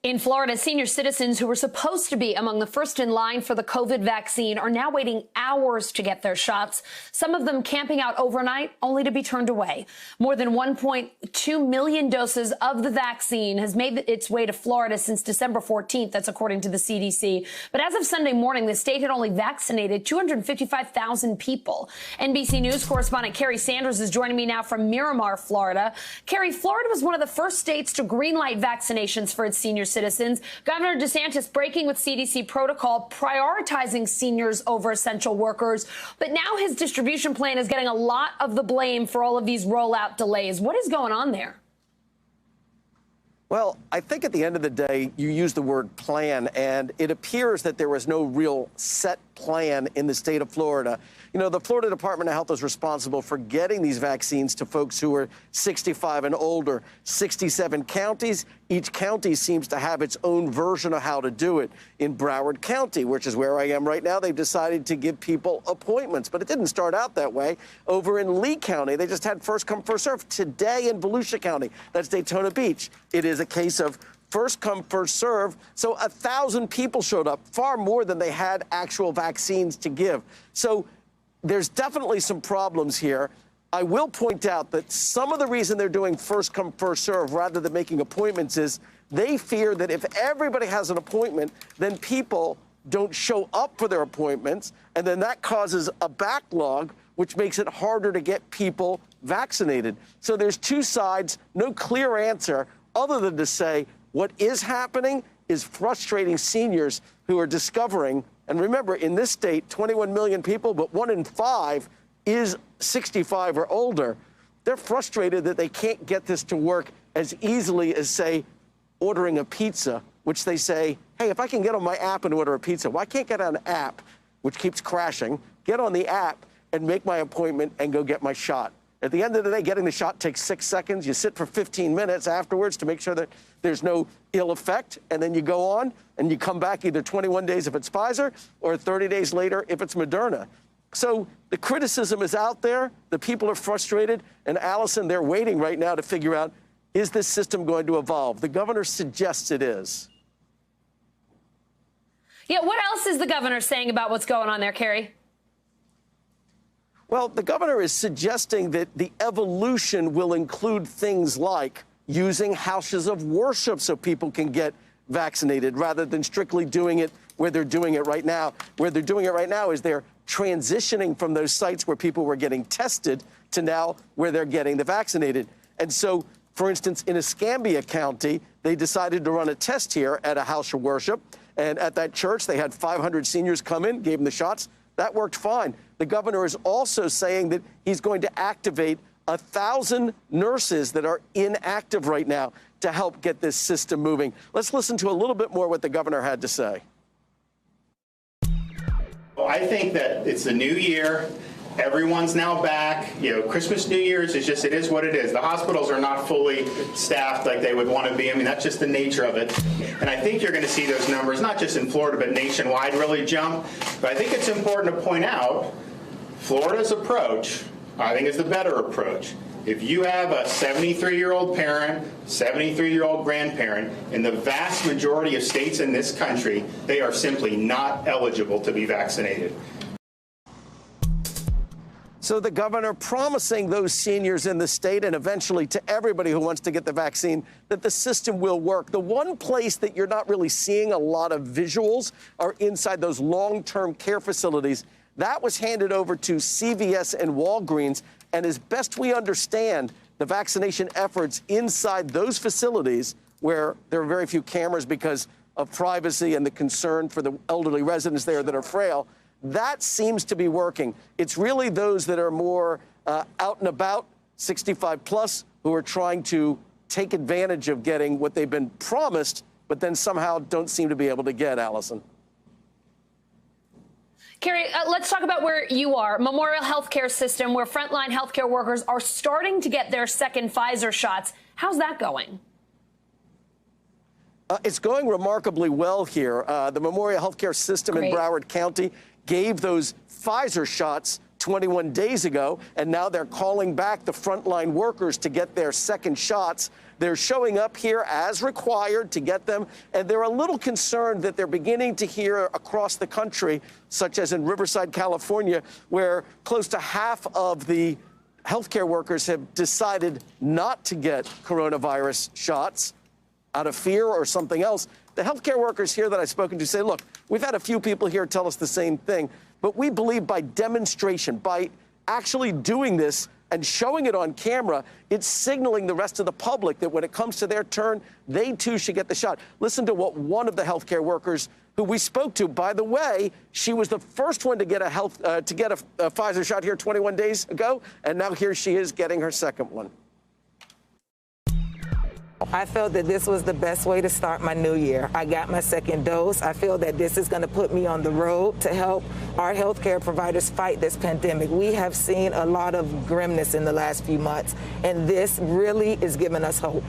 In Florida, senior citizens who were supposed to be among the first in line for the COVID vaccine are now waiting hours to get their shots, some of them camping out overnight only to be turned away. More than 1.2 million doses of the vaccine has made its way to Florida since December 14th. That's according to the CDC. But as of Sunday morning, the state had only vaccinated 255,000 people. NBC News correspondent Kerry Sanders is joining me now from Miramar, Florida. Kerry, Florida was one of the first states to greenlight vaccinations for its senior citizens. Governor DeSantis breaking with CDC protocol, prioritizing seniors over essential workers. But now his distribution plan is getting a lot of the blame for all of these rollout delays. What is going on there? Well, I think at the end of the day, you use the word plan, and it appears that there was no real set plan in the state of Florida. You know, the Florida Department of Health is responsible for getting these vaccines to folks who are 65 and older. 67 counties. Each county seems to have its own version of how to do it. In Broward County, which is where I am right now, they've decided to give people appointments. But it didn't start out that way. Over in Lee County, they just had first come, first serve. Today in Volusia County, that's Daytona Beach, it is a case of first come, first serve. So 1,000 people showed up, far more than they had actual vaccines to give. So there's definitely some problems here. I will point out that some of the reason they're doing first come, first serve rather than making appointments is they fear that if everybody has an appointment, then people don't show up for their appointments, and then that causes a backlog, which makes it harder to get people vaccinated. So there's two sides, no clear answer other than to say what is happening is frustrating seniors who are discovering. And remember, in this state, 21 million people, but 1 in 5 is 65 or older. They're frustrated that they can't get this to work as easily as, say, ordering a pizza, which they say, hey, if I can get on my app and order a pizza, why can't I get on an app, which keeps crashing, get on the app and make my appointment and go get my shot? At the end of the day, getting the shot takes 6 seconds. You sit for 15 minutes afterwards to make sure that there's no ill effect, and then you go on and you come back either 21 days if it's Pfizer or 30 days later if it's Moderna. So the criticism is out there. The people are frustrated. And Allison, they're waiting right now to figure out, is this system going to evolve? The governor suggests it is. Yeah, what else is the governor saying about what's going on there, Kerry? Well, the governor is suggesting that the evolution will include things like using houses of worship so people can get vaccinated rather than strictly doing it where they're doing it right now. Where they're doing it right now is they're transitioning from those sites where people were getting tested to now where they're getting the vaccinated. And so, for instance, in Escambia County, they decided to run a test here at a house of worship. And at that church, they had 500 seniors come in, gave them the shots. That worked fine. The governor is also saying that he's going to activate 1,000 nurses that are inactive right now to help get this system moving. Let's listen to a little bit more what the governor had to say. I think that it's the new year. Everyone's now back. You know, Christmas, New Year's is just, it is what it is. The hospitals are not fully staffed like they would want to be. I mean, that's just the nature of it. And I think you're going to see those numbers, not just in Florida, but nationwide, really jump. But I think it's important to point out Florida's approach, I think, is the better approach. If you have a 73-year-old parent, 73-year-old grandparent, in the vast majority of states in this country, they are simply not eligible to be vaccinated. So the governor promising those seniors in the state and eventually to everybody who wants to get the vaccine that the system will work. The one place that you're not really seeing a lot of visuals are inside those long-term care facilities. That was handed over to CVS and Walgreens. And as best we understand, the vaccination efforts inside those facilities where there are very few cameras because of privacy and the concern for the elderly residents there that are frail, that seems to be working. It's really those that are more out and about, 65 plus, who are trying to take advantage of getting what they've been promised, but then somehow don't seem to be able to get, Allison. Kerry, let's talk about where you are. Memorial Healthcare System, where frontline healthcare workers are starting to get their second Pfizer shots. How's that going? It's going remarkably well here. The Memorial Healthcare System in Broward County gave those Pfizer shots 21 days ago, and now they're calling back the frontline workers to get their second shots. They're showing up here as required to get them, and they're a little concerned that they're beginning to hear across the country, such as in Riverside, California, where close to half of the healthcare workers have decided not to get coronavirus shots out of fear or something else. The healthcare workers here that I've spoken to say, look, we've had a few people here tell us the same thing, but we believe by demonstration, by actually doing this and showing it on camera, it's signaling the rest of the public that when it comes to their turn, they too should get the shot. Listen to what one of the healthcare workers who we spoke to, by the way, she was the first one to get a Pfizer shot here 21 days ago, and now here she is getting her second one. I felt that this was the best way to start my new year. I got my second dose. I feel that this is going to put me on the road to help our healthcare providers fight this pandemic. We have seen a lot of grimness in the last few months, and this really is giving us hope.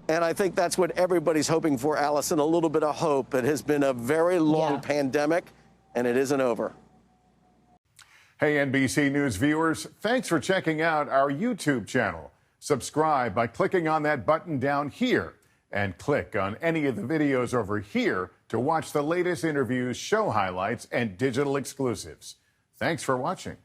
And I think that's what everybody's hoping for, Allison, a little bit of hope. It has been a very long pandemic, and it isn't over. Hey, NBC News viewers, thanks for checking out our YouTube channel. Subscribe by clicking on that button down here and click on any of the videos over here to watch the latest interviews, show highlights, and digital exclusives. Thanks for watching.